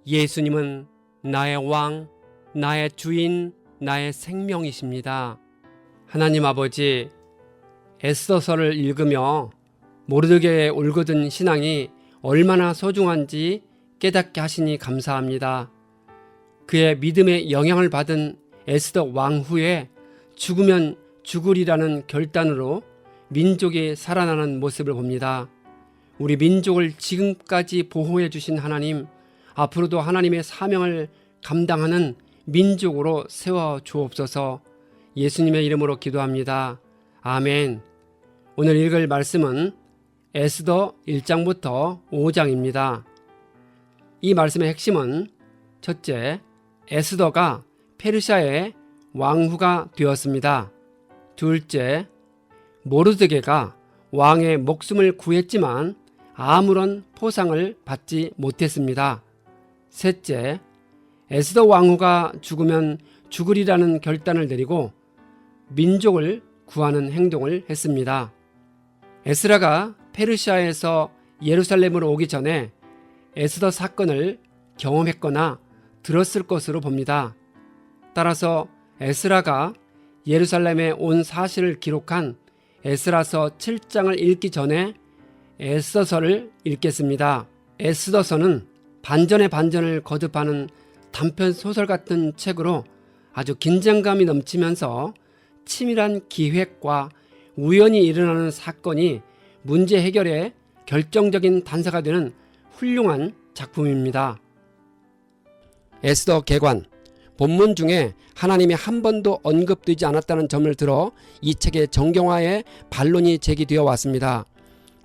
예수님은 나의 왕, 나의 주인, 나의 생명이십니다. 하나님 아버지, 에스더서를 읽으며 모르드게의 올곧은 신앙이 얼마나 소중한지 깨닫게 하시니 감사합니다. 그의 믿음의 영향을 받은 에스더 왕 후에 죽으면 죽으리라는 결단으로 민족이 살아나는 모습을 봅니다. 우리 민족을 지금까지 보호해 주신 하나님, 앞으로도 하나님의 사명을 감당하는 민족으로 세워 주옵소서. 예수님의 이름으로 기도합니다. 아멘. 오늘 읽을 말씀은 에스더 1장부터 5장입니다. 이 말씀의 핵심은 첫째, 에스더가 페르시아의 왕후가 되었습니다. 둘째, 모르드게가 왕의 목숨을 구했지만 아무런 포상을 받지 못했습니다. 셋째, 에스더 왕후가 죽으면 죽으리라는 결단을 내리고 민족을 구하는 행동을 했습니다. 에스라가 페르시아에서 예루살렘으로 오기 전에 에스더 사건을 경험했거나 들었을 것으로 봅니다. 따라서 에스라가 예루살렘에 온 사실을 기록한 에스라서 7장을 읽기 전에 에스더서를 읽겠습니다. 에스더서는 반전의 반전을 거듭하는 단편 소설 같은 책으로 아주 긴장감이 넘치면서 치밀한 기획과 우연히 일어나는 사건이 문제 해결에 결정적인 단서가 되는 훌륭한 작품입니다. 에스더 개관, 본문 중에 하나님이 한 번도 언급되지 않았다는 점을 들어 이 책의 정경화에 반론이 제기되어 왔습니다.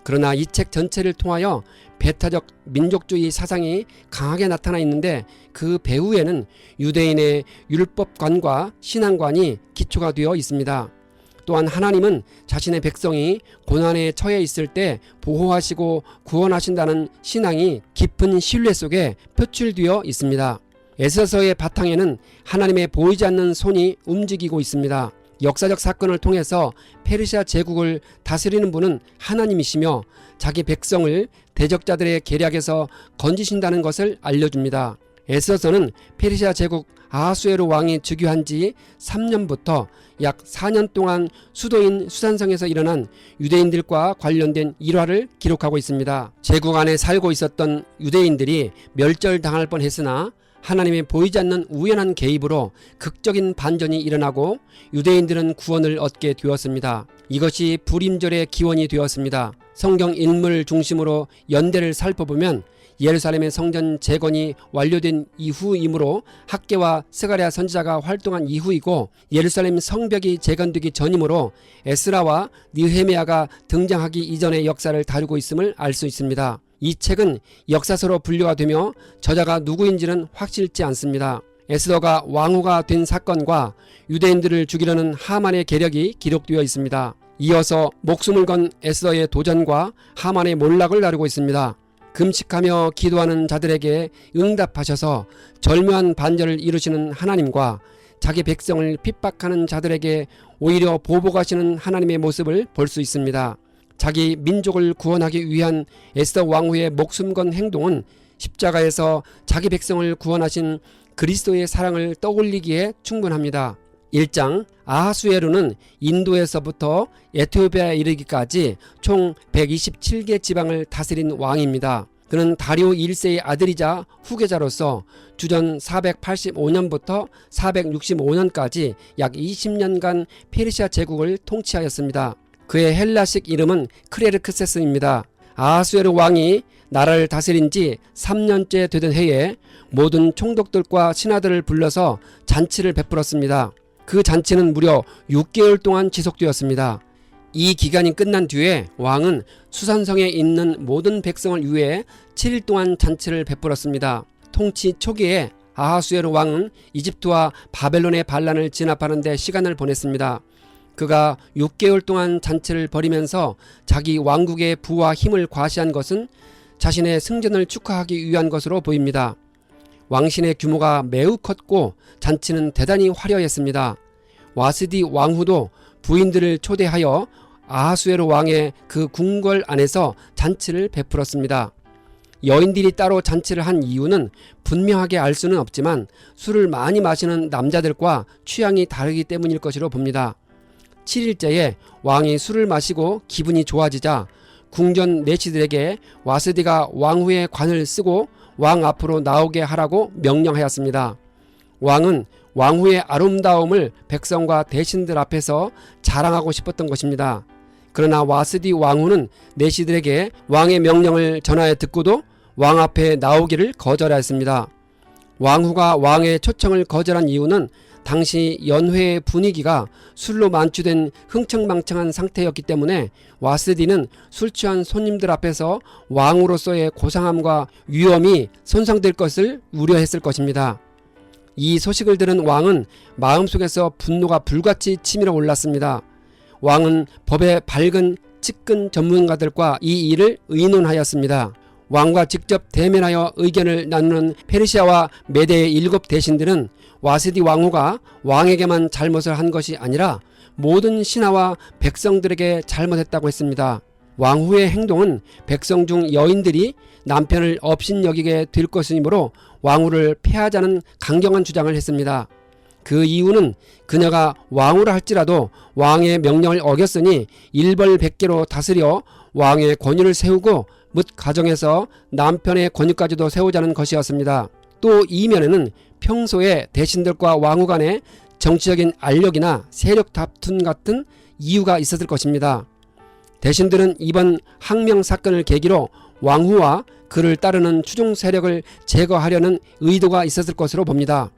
그러나 이 책 전체를 통하여 배타적 민족주의 사상이 강하게 나타나 있는데 그 배후에는 유대인의 율법관과 신앙관이 기초가 되어 있습니다. 또한 하나님은 자신의 백성이 고난에 처해 있을 때 보호하시고 구원하신다는 신앙이 깊은 신뢰 속에 표출되어 있습니다. 에스더서의 바탕에는 하나님의 보이지 않는 손이 움직이고 있습니다. 역사적 사건을 통해서 페르시아 제국을 다스리는 분은 하나님이시며 자기 백성을 대적자들의 계략에서 건지신다는 것을 알려줍니다. 에스더서는 페르시아 제국 아하수에로 왕이 즉위한 지 3년부터 약 4년 동안 수도인 수산성에서 일어난 유대인들과 관련된 일화를 기록하고 있습니다. 제국 안에 살고 있었던 유대인들이 멸절당할 뻔했으나 하나님의 보이지 않는 우연한 개입으로 극적인 반전이 일어나고 유대인들은 구원을 얻게 되었습니다. 이것이 불임절의 기원이 되었습니다. 성경 인물 중심으로 연대를 살펴보면 예루살렘의 성전 재건이 완료된 이후이므로 학개와 스가랴 선지자가 활동한 이후이고 예루살렘 성벽이 재건되기 전이므로 에스라와 느헤미야가 등장하기 이전의 역사를 다루고 있음을 알 수 있습니다. 이 책은 역사서로 분류가 되며 저자가 누구인지는 확실치 않습니다. 에스더가 왕후가 된 사건과 유대인들을 죽이려는 하만의 계략이 기록되어 있습니다. 이어서 목숨을 건 에스더의 도전과 하만의 몰락을 다루고 있습니다. 금식하며 기도하는 자들에게 응답하셔서 절묘한 반전을 이루시는 하나님과 자기 백성을 핍박하는 자들에게 오히려 보복하시는 하나님의 모습을 볼 수 있습니다. 자기 민족을 구원하기 위한 에스더 왕후의 목숨 건 행동은 십자가에서 자기 백성을 구원하신 그리스도의 사랑을 떠올리기에 충분합니다. 1장 아하수에르는 인도에서부터 에티오피아에 이르기까지 총 127개 지방을 다스린 왕입니다. 그는 다리오 1세의 아들이자 후계자로서 주전 485년부터 465년까지 약 20년간 페르시아 제국을 통치하였습니다. 그의 헬라식 이름은 크레르크세스입니다. 아하수에르 왕이 나라를 다스린 지 3년째 되던 해에 모든 총독들과 신하들을 불러서 잔치를 베풀었습니다. 그 잔치는 무려 6개월 동안 지속되었습니다. 이 기간이 끝난 뒤에 왕은 수산성에 있는 모든 백성을 위해 7일 동안 잔치를 베풀었습니다. 통치 초기에 아하수에르 왕은 이집트와 바벨론의 반란을 진압하는 데 시간을 보냈습니다. 그가 6개월 동안 잔치를 벌이면서 자기 왕국의 부와 힘을 과시한 것은 자신의 승전을 축하하기 위한 것으로 보입니다. 왕신의 규모가 매우 컸고 잔치는 대단히 화려했습니다. 와스디 왕후도 부인들을 초대하여 아하수에로 왕의 그 궁궐 안에서 잔치를 베풀었습니다. 여인들이 따로 잔치를 한 이유는 분명하게 알 수는 없지만 술을 많이 마시는 남자들과 취향이 다르기 때문일 것으로 봅니다. 7일째에 왕이 술을 마시고 기분이 좋아지자 궁전 내시들에게 와스디가 왕후의 관을 쓰고 왕 앞으로 나오게 하라고 명령하였습니다. 왕은 왕후의 아름다움을 백성과 대신들 앞에서 자랑하고 싶었던 것입니다. 그러나 와스디 왕후는 내시들에게 왕의 명령을 전하여 듣고도 왕 앞에 나오기를 거절하였습니다. 왕후가 왕의 초청을 거절한 이유는 당시 연회의 분위기가 술로 만취된 흥청망청한 상태였기 때문에 와스디는 술 취한 손님들 앞에서 왕으로서의 고상함과 위엄이 손상될 것을 우려했을 것입니다. 이 소식을 들은 왕은 마음속에서 분노가 불같이 치밀어 올랐습니다. 왕은 법의 밝은 측근 전문가들과 이 일을 의논하였습니다. 왕과 직접 대면하여 의견을 나누는 페르시아와 메대의 7 대신들은 와스디 왕후가 왕에게만 잘못을 한 것이 아니라 모든 신하와 백성들에게 잘못했다고 했습니다. 왕후의 행동은 백성 중 여인들이 남편을 업신여기게 될 것이므로 왕후를 폐하자는 강경한 주장을 했습니다. 그 이유는 그녀가 왕후라 할지라도 왕의 명령을 어겼으니 일벌백계로 다스려 왕의 권위를 세우고 뭇 가정에서 남편의 권위까지도 세우자는 것이었습니다. 또 이면에는 평소에 대신들과 왕후 간의 정치적인 알력이나 세력 다툼 같은 이유가 있었을 것입니다. 대신들은 이번 항명 사건을 계기로 왕후와 그를 따르는 추종 세력을 제거하려는 의도가 있었을 것으로 봅니다.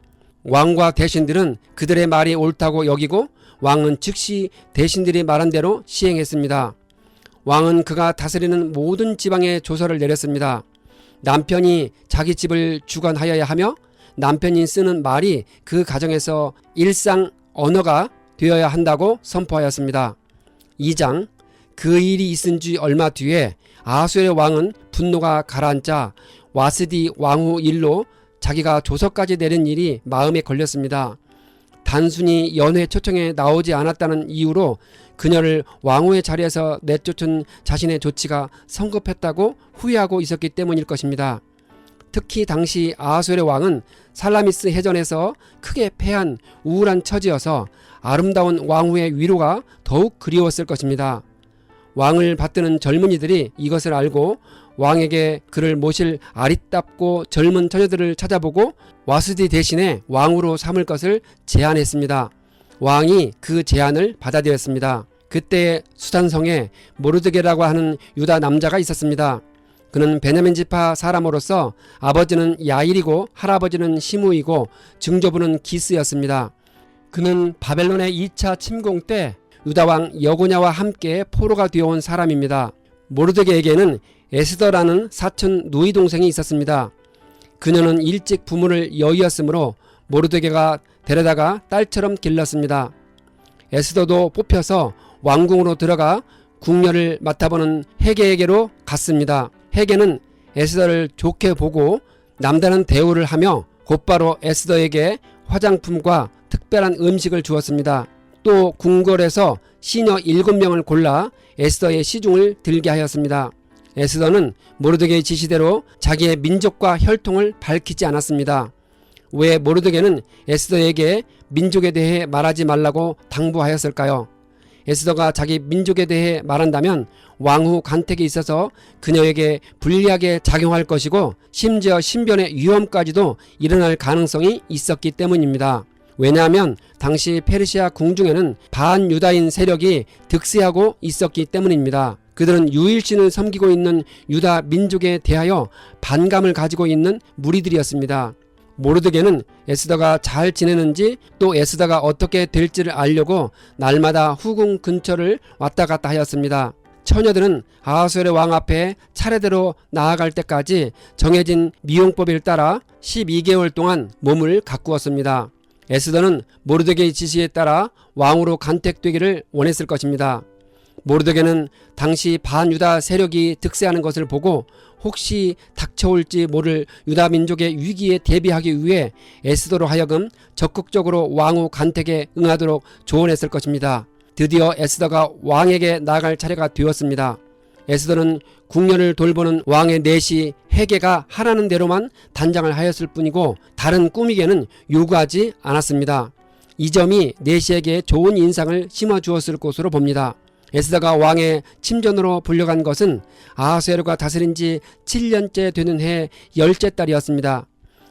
왕과 대신들은 그들의 말이 옳다고 여기고 왕은 즉시 대신들이 말한 대로 시행했습니다. 왕은 그가 다스리는 모든 지방에 조서를 내렸습니다. 남편이 자기 집을 주관하여야 하며 남편이 쓰는 말이 그 가정에서 일상 언어가 되어야 한다고 선포하였습니다. 2장 그 일이 있은 지 얼마 뒤에 아하수의 왕은 분노가 가라앉자 와스디 왕후 일로 자기가 조서까지 내린 일이 마음에 걸렸습니다. 단순히 연회 초청에 나오지 않았다는 이유로 그녀를 왕후의 자리에서 내쫓은 자신의 조치가 성급했다고 후회하고 있었기 때문일 것입니다. 특히 당시 아하수엘의 왕은 살라미스 해전에서 크게 패한 우울한 처지여서 아름다운 왕후의 위로가 더욱 그리웠을 것입니다. 왕을 받드는 젊은이들이 이것을 알고 왕에게 그를 모실 아리답고 젊은 처녀들을 찾아보고 와스디 대신에 왕으로 삼을 것을 제안했습니다. 왕이 그 제안을 받아들였습니다. 그때 수단성에 모르드게라고 하는 유다 남자가 있었습니다. 그는 베냐민 지파 사람으로서 아버지는 야일이고 할아버지는 시므이고 증조부는 기스였습니다. 그는 바벨론의 2차 침공 때 유다왕 여고냐와 함께 포로가 되어온 사람입니다. 모르드게에게는 에스더라는 사촌 누이 동생이 있었습니다. 그녀는 일찍 부모를 여의었으므로 모르드게가 데려다가 딸처럼 길렀습니다. 에스더도 뽑혀서 왕궁으로 들어가 궁녀를 맡아보는 헤게에게로 갔습니다. 헤게는 에스더를 좋게 보고 남다른 대우를 하며 곧바로 에스더에게 화장품과 특별한 음식을 주었습니다. 또 궁궐에서 시녀 7명을 골라 에스더의 시중을 들게 하였습니다. 에스더는 모르드게의 지시대로 자기의 민족과 혈통을 밝히지 않았습니다. 왜 모르드게는 에스더에게 민족에 대해 말하지 말라고 당부하였을까요? 에스더가 자기 민족에 대해 말한다면 왕후 간택에 있어서 그녀에게 불리하게 작용할 것이고 심지어 신변의 위험까지도 일어날 가능성이 있었기 때문입니다. 왜냐하면 당시 페르시아 궁중에는 반유다인 세력이 득세하고 있었기 때문입니다. 그들은 유일신을 섬기고 있는 유다 민족에 대하여 반감을 가지고 있는 무리들이었습니다. 모르드게는 에스더가 잘 지내는지 또 에스더가 어떻게 될지를 알려고 날마다 후궁 근처를 왔다 갔다 하였습니다. 처녀들은 아하수엘의 왕 앞에 차례대로 나아갈 때까지 정해진 미용법을 따라 12개월 동안 몸을 가꾸었습니다. 에스더는 모르드게의 지시에 따라 왕으로 간택되기를 원했을 것입니다. 모르드게는 당시 반유다 세력이 득세하는 것을 보고 혹시 닥쳐올지 모를 유다 민족의 위기에 대비하기 위해 에스더로 하여금 적극적으로 왕후 간택에 응하도록 조언했을 것입니다. 드디어 에스더가 왕에게 나아갈 차례가 되었습니다. 에스더는 궁녀를 돌보는 왕의 넷이 헤게가 하라는 대로만 단장을 하였을 뿐이고 다른 꾸미개는 요구하지 않았습니다. 이 점이 넷시에게 좋은 인상을 심어주었을 것으로 봅니다. 에스더가 왕의 침전으로 불려간 것은 아하수에로가 다스린 지 7년째 되는 해 10째 달이었습니다.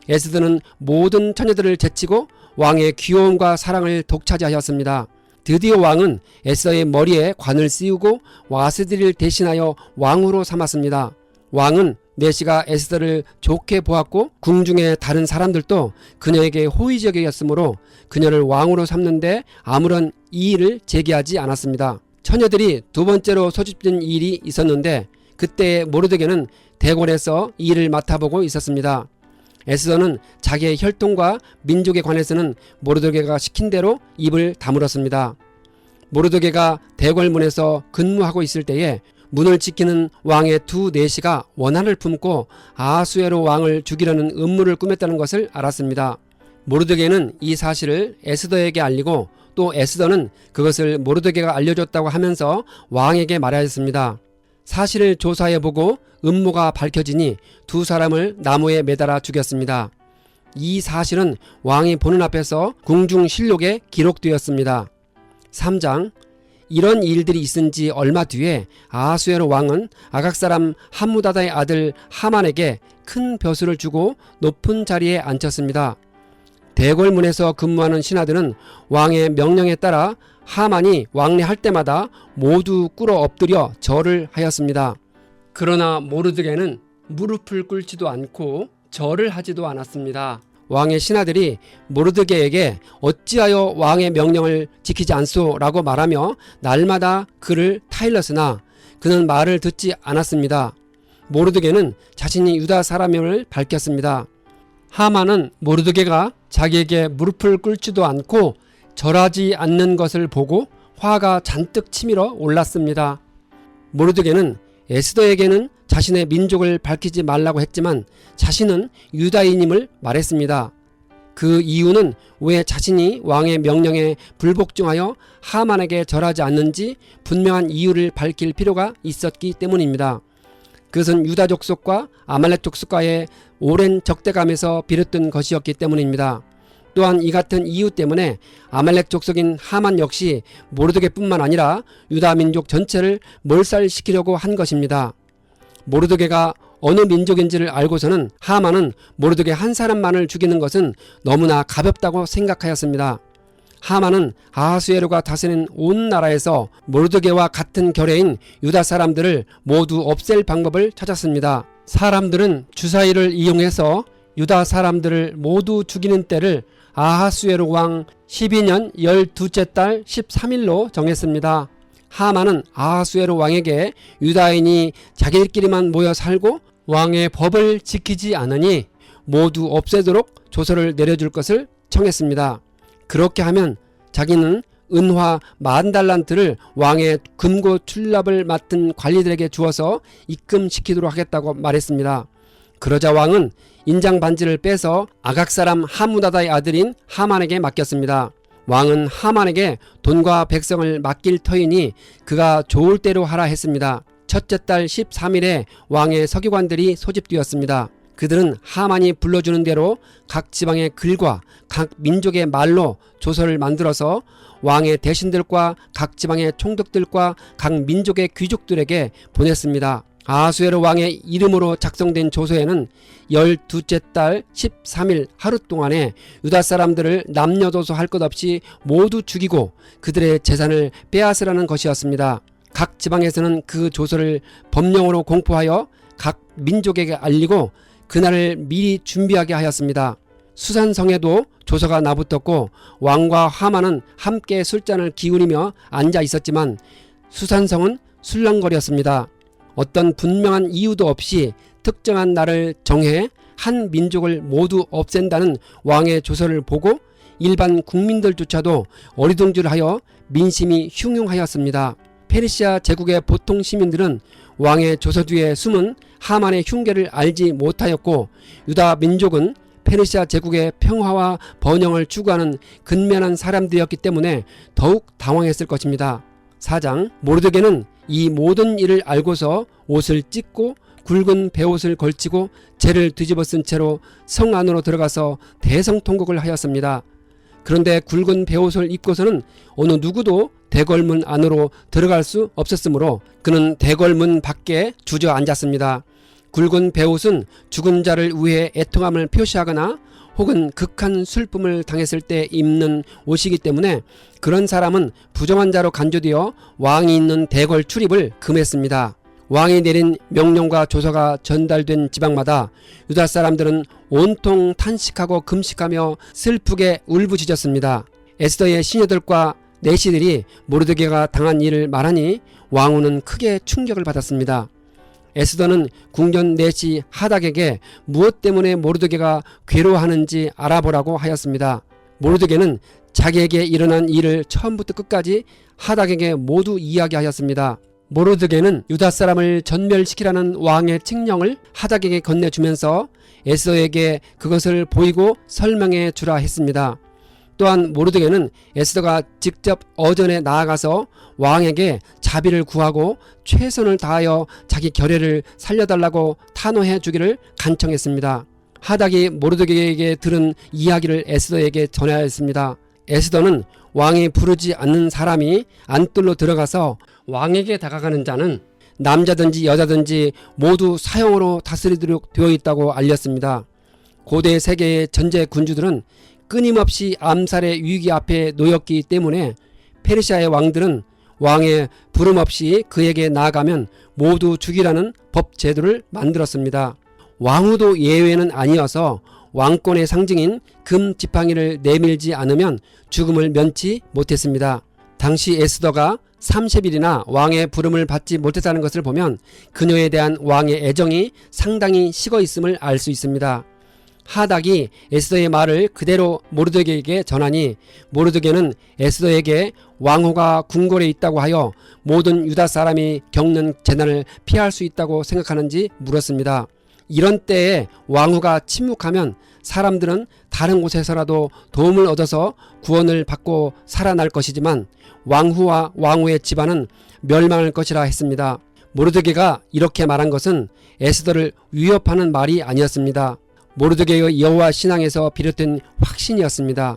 에스더는 모든 처녀들을 제치고 왕의 귀여움과 사랑을 독차지하였습니다. 드디어 왕은 에스더의 머리에 관을 씌우고 와스디를 대신하여 왕으로 삼았습니다. 왕은 넷시가 에스더를 좋게 보았고 궁중의 다른 사람들도 그녀에게 호의적이었으므로 그녀를 왕으로 삼는데 아무런 이의를 제기하지 않았습니다. 처녀들이 두 번째로 소집된 일이 있었는데 그때 모르드게는 대궐에서 이 일을 맡아보고 있었습니다. 에스더는 자기의 혈통과 민족에 관해서는 모르드게가 시킨 대로 입을 다물었습니다. 모르드게가 대궐문에서 근무하고 있을 때에 문을 지키는 왕의 두 내시가 원한을 품고 아하수에로 왕을 죽이려는 음모를 꾸몄다는 것을 알았습니다. 모르드게는 이 사실을 에스더에게 알리고 또 에스더는 그것을 모르드게가 알려줬다고 하면서 왕에게 말하였습니다. 사실을 조사해보고 음모가 밝혀지니 두 사람을 나무에 매달아 죽였습니다. 이 사실은 왕이 보는 앞에서 궁중실록에 기록되었습니다. 3장 이런 일들이 있은 지 얼마 뒤에 아하수에로 왕은 아각 사람 함무다다의 아들 하만에게 큰 벼슬을 주고 높은 자리에 앉혔습니다. 대궐문에서 근무하는 신하들은 왕의 명령에 따라 하만이 왕래할 때마다 모두 꿇어 엎드려 절을 하였습니다. 그러나 모르드게는 무릎을 꿇지도 않고 절을 하지도 않았습니다. 왕의 신하들이 모르드게에게 어찌하여 왕의 명령을 지키지 않소 라고 말하며 날마다 그를 타일렀으나 그는 말을 듣지 않았습니다. 모르드게는 자신이 유다 사람임을 밝혔습니다. 하만은 모르드게가 자기에게 무릎을 꿇지도 않고 절하지 않는 것을 보고 화가 잔뜩 치밀어 올랐습니다. 모르드게는 에스더에게는 자신의 민족을 밝히지 말라고 했지만 자신은 유다인임을 말했습니다. 그 이유는 왜 자신이 왕의 명령에 불복종하여 하만에게 절하지 않는지 분명한 이유를 밝힐 필요가 있었기 때문입니다. 그것은 유다 족속과 아말렉 족속과의 오랜 적대감에서 비롯된 것이었기 때문입니다. 또한 이 같은 이유 때문에 아말렉 족속인 하만 역시 모르드게뿐만 아니라 유다 민족 전체를 몰살시키려고 한 것입니다. 모르드게가 어느 민족인지를 알고서는 하만은 모르드게 한 사람만을 죽이는 것은 너무나 가볍다고 생각하였습니다. 하만은 아하수에로가 다스리는 온 나라에서 모르드게와 같은 결의인 유다 사람들을 모두 없앨 방법을 찾았습니다. 사람들은 주사위를 이용해서 유다 사람들을 모두 죽이는 때를 아하수에로 왕 12년 12째 달 13일로 정했습니다. 하만은 아하수에로 왕에게 유다인이 자기들끼리만 모여 살고 왕의 법을 지키지 않으니 모두 없애도록 조서를 내려줄 것을 청했습니다. 그렇게 하면 자기는 은화 10,000달란트를 왕의 금고 출납을 맡은 관리들에게 주어서 입금시키도록 하겠다고 말했습니다. 그러자 왕은 인장 반지를 빼서 아각 사람 하무다다의 아들인 하만에게 맡겼습니다. 왕은 하만에게 돈과 백성을 맡길 터이니 그가 좋을 대로 하라 했습니다. 첫째 달 13일에 왕의 서기관들이 소집되었습니다. 그들은 하만이 불러주는 대로 각 지방의 글과 각 민족의 말로 조서를 만들어서 왕의 대신들과 각 지방의 총독들과 각 민족의 귀족들에게 보냈습니다. 아하수에로 왕의 이름으로 작성된 조서에는 12째 달 13일 하루 동안에 유다 사람들을 남녀노소 할 것 없이 모두 죽이고 그들의 재산을 빼앗으라는 것이었습니다. 각 지방에서는 그 조서를 법령으로 공포하여 각 민족에게 알리고 그날을 미리 준비하게 하였습니다. 수산성에도 조서가 나붙었고 왕과 하만은 함께 술잔을 기울이며 앉아 있었지만 수산성은 술렁거렸습니다. 어떤 분명한 이유도 없이 특정한 날을 정해 한 민족을 모두 없앤다는 왕의 조서를 보고 일반 국민들조차도 어리둥절하여 민심이 흉흉하였습니다. 페르시아 제국의 보통 시민들은 왕의 조서 뒤에 숨은 하만의 흉계를 알지 못하였고 유다 민족은 페르시아 제국의 평화와 번영을 추구하는 근면한 사람들이었기 때문에 더욱 당황했을 것입니다. 4장 모르드게는 이 모든 일을 알고서 옷을 찢고 굵은 베옷을 걸치고 재를 뒤집어 쓴 채로 성 안으로 들어가서 대성통곡을 하였습니다. 그런데 굵은 베옷을 입고서는 어느 누구도 대궐문 안으로 들어갈 수 없었으므로 그는 대궐문 밖에 주저앉았습니다. 굵은 베옷은 죽은 자를 위해 애통함을 표시하거나 혹은 극한 슬픔을 당했을 때 입는 옷이기 때문에 그런 사람은 부정한 자로 간주되어 왕이 있는 대궐 출입을 금했습니다. 왕이 내린 명령과 조서가 전달된 지방마다 유다 사람들은 온통 탄식하고 금식하며 슬프게 울부짖었습니다. 에스더의 시녀들과 내시들이 모르드게가 당한 일을 말하니 왕후는 크게 충격을 받았습니다. 에스더는 궁전 내시 하닥에게 무엇 때문에 모르드게가 괴로워하는지 알아보라고 하였습니다. 모르드게는 자기에게 일어난 일을 처음부터 끝까지 하닥에게 모두 이야기하였습니다. 모르드게는 유다 사람을 전멸시키라는 왕의 칙령을 하닥에게 건네주면서 에스더에게 그것을 보이고 설명해 주라 했습니다. 또한 모르드게는 에스더가 직접 어전에 나아가서 왕에게 자비를 구하고 최선을 다하여 자기 결례를 살려달라고 탄호해 주기를 간청했습니다. 하닥이 모르드게에게 들은 이야기를 에스더에게 전하였습니다. 에스더는 왕이 부르지 않는 사람이 안뜰로 들어가서 왕에게 다가가는 자는 남자든지 여자든지 모두 사형으로 다스리도록 되어 있다고 알렸습니다. 고대 세계의 전제 군주들은 끊임없이 암살의 위기 앞에 놓였기 때문에 페르시아의 왕들은 왕의 부름 없이 그에게 나아가면 모두 죽이라는 법 제도를 만들었습니다. 왕후도 예외는 아니어서 왕권의 상징인 금 지팡이를 내밀지 않으면 죽음을 면치 못했습니다. 당시 에스더가 30일이나 왕의 부름을 받지 못했다는 것을 보면 그녀에 대한 왕의 애정이 상당히 식어 있음을 알 수 있습니다. 하닥이 에스더의 말을 그대로 모르드게에게 전하니 모르드게는 에스더에게 왕후가 궁궐에 있다고 하여 모든 유다 사람이 겪는 재난을 피할 수 있다고 생각하는지 물었습니다. 이런 때에 왕후가 침묵하면 사람들은 다른 곳에서라도 도움을 얻어서 구원을 받고 살아날 것이지만 왕후와 왕후의 집안은 멸망할 것이라 했습니다. 모르드게가 이렇게 말한 것은 에스더를 위협하는 말이 아니었습니다. 모르드게의 여호와 신앙에서 비롯된 확신이었습니다.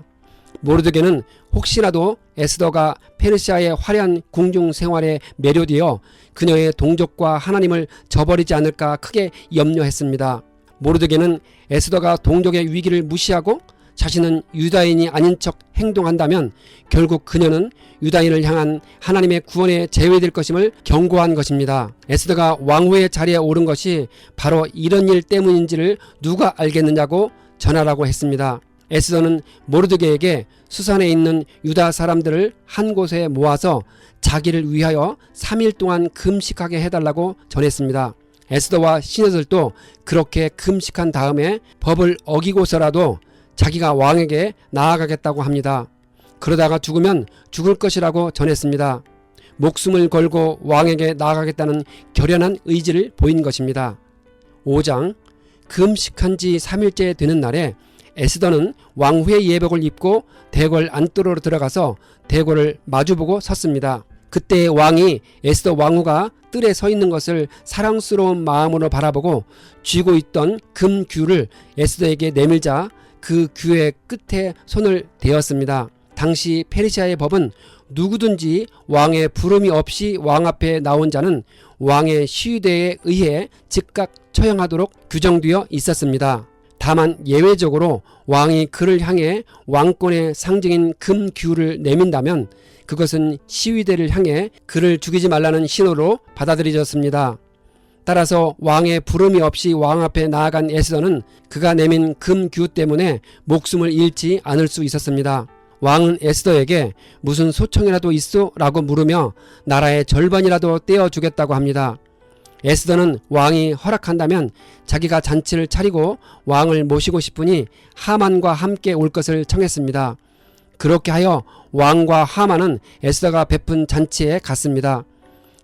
모르드게는 혹시라도 에스더가 페르시아의 화려한 궁중 생활에 매료되어 그녀의 동족과 하나님을 저버리지 않을까 크게 염려했습니다. 모르드게는 에스더가 동족의 위기를 무시하고 자신은 유다인이 아닌 척 행동한다면 결국 그녀는 유다인을 향한 하나님의 구원에 제외될 것임을 경고한 것입니다. 에스더가 왕후의 자리에 오른 것이 바로 이런 일 때문인지를 누가 알겠느냐고 전하라고 했습니다. 에스더는 모르드게에게 수산에 있는 유다 사람들을 한 곳에 모아서 자기를 위하여 3일 동안 금식하게 해달라고 전했습니다. 에스더와 시녀들도 그렇게 금식한 다음에 법을 어기고서라도 자기가 왕에게 나아가겠다고 합니다. 그러다가 죽으면 죽을 것이라고 전했습니다. 목숨을 걸고 왕에게 나아가겠다는 결연한 의지를 보인 것입니다. 5장 금식한 지 3일째 되는 날에 에스더는 왕후의 예복을 입고 대궐 안뜰로 들어가서 대궐을 마주보고 섰습니다. 그때 왕이 에스더 왕후가 뜰에 서 있는 것을 사랑스러운 마음으로 바라보고 쥐고 있던 금 규를 에스더에게 내밀자 그 규의 끝에 손을 대었습니다. 당시 페르시아의 법은 누구든지 왕의 부름이 없이 왕 앞에 나온 자는 왕의 시위대에 의해 즉각 처형하도록 규정되어 있었습니다. 다만 예외적으로 왕이 그를 향해 왕권의 상징인 금 규를 내민다면 그것은 시위대를 향해 그를 죽이지 말라는 신호로 받아들여졌습니다. 따라서 왕의 부름이 없이 왕 앞에 나아간 에스더는 그가 내민 금 규 때문에 목숨을 잃지 않을 수 있었습니다. 왕은 에스더에게 무슨 소청이라도 있어? 라고 물으며 나라의 절반이라도 떼어주겠다고 합니다. 에스더는 왕이 허락한다면 자기가 잔치를 차리고 왕을 모시고 싶으니 하만과 함께 올 것을 청했습니다. 그렇게 하여 왕과 하만은 에스더가 베푼 잔치에 갔습니다.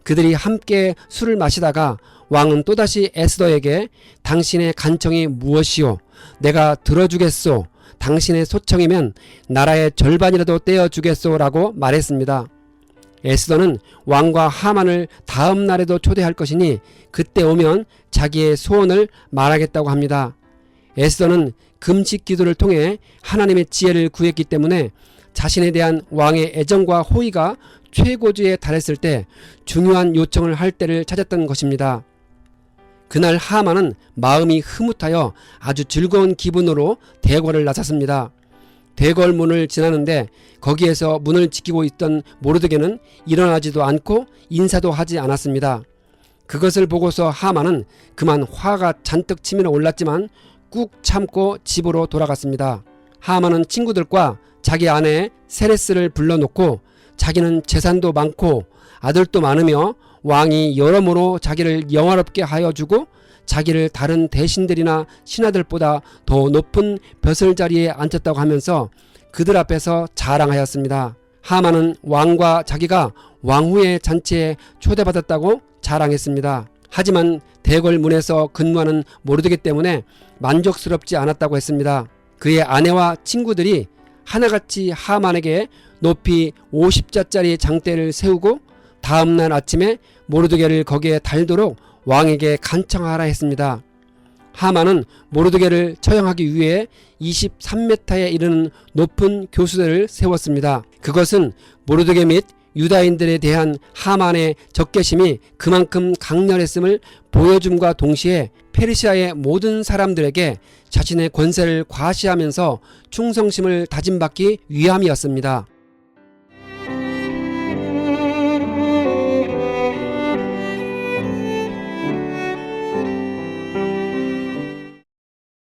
그들이 함께 술을 마시다가 왕은 또다시 에스더에게 당신의 간청이 무엇이오? 내가 들어주겠소. 당신의 소청이면 나라의 절반이라도 떼어주겠소 라고 말했습니다. 에스더는 왕과 하만을 다음 날에도 초대할 것이니 그때 오면 자기의 소원을 말하겠다고 합니다. 에스더는 금식 기도를 통해 하나님의 지혜를 구했기 때문에 자신에 대한 왕의 애정과 호의가 최고조에 달했을 때 중요한 요청을 할 때를 찾았던 것입니다. 그날 하만은 마음이 흐뭇하여 아주 즐거운 기분으로 대궐을 나섰습니다. 대궐 문을 지나는데 거기에서 문을 지키고 있던 모르드게는 일어나지도 않고 인사도 하지 않았습니다. 그것을 보고서 하만은 그만 화가 잔뜩 치밀어 올랐지만 꾹 참고 집으로 돌아갔습니다. 하만은 친구들과 자기 아내 세레스를 불러놓고 자기는 재산도 많고 아들도 많으며 왕이 여러모로 자기를 영화롭게 하여 주고 자기를 다른 대신들이나 신하들보다 더 높은 벼슬자리에 앉혔다고 하면서 그들 앞에서 자랑하였습니다. 하만은 왕과 자기가 왕후의 잔치에 초대받았다고 자랑했습니다. 하지만 대궐 문에서 근무하는 모르드게 때문에 만족스럽지 않았다고 했습니다. 그의 아내와 친구들이 하나같이 하만에게 높이 50자짜리 장대를 세우고 다음날 아침에 모르드게를 거기에 달도록 왕에게 간청하라 했습니다. 하만은 모르드게를 처형하기 위해 23m에 이르는 높은 교수대를 세웠습니다. 그것은 모르드게 및 유다인들에 대한 하만의 적개심이 그만큼 강렬했음을 보여줌과 동시에 페르시아의 모든 사람들에게 자신의 권세를 과시하면서 충성심을 다짐받기 위함이었습니다.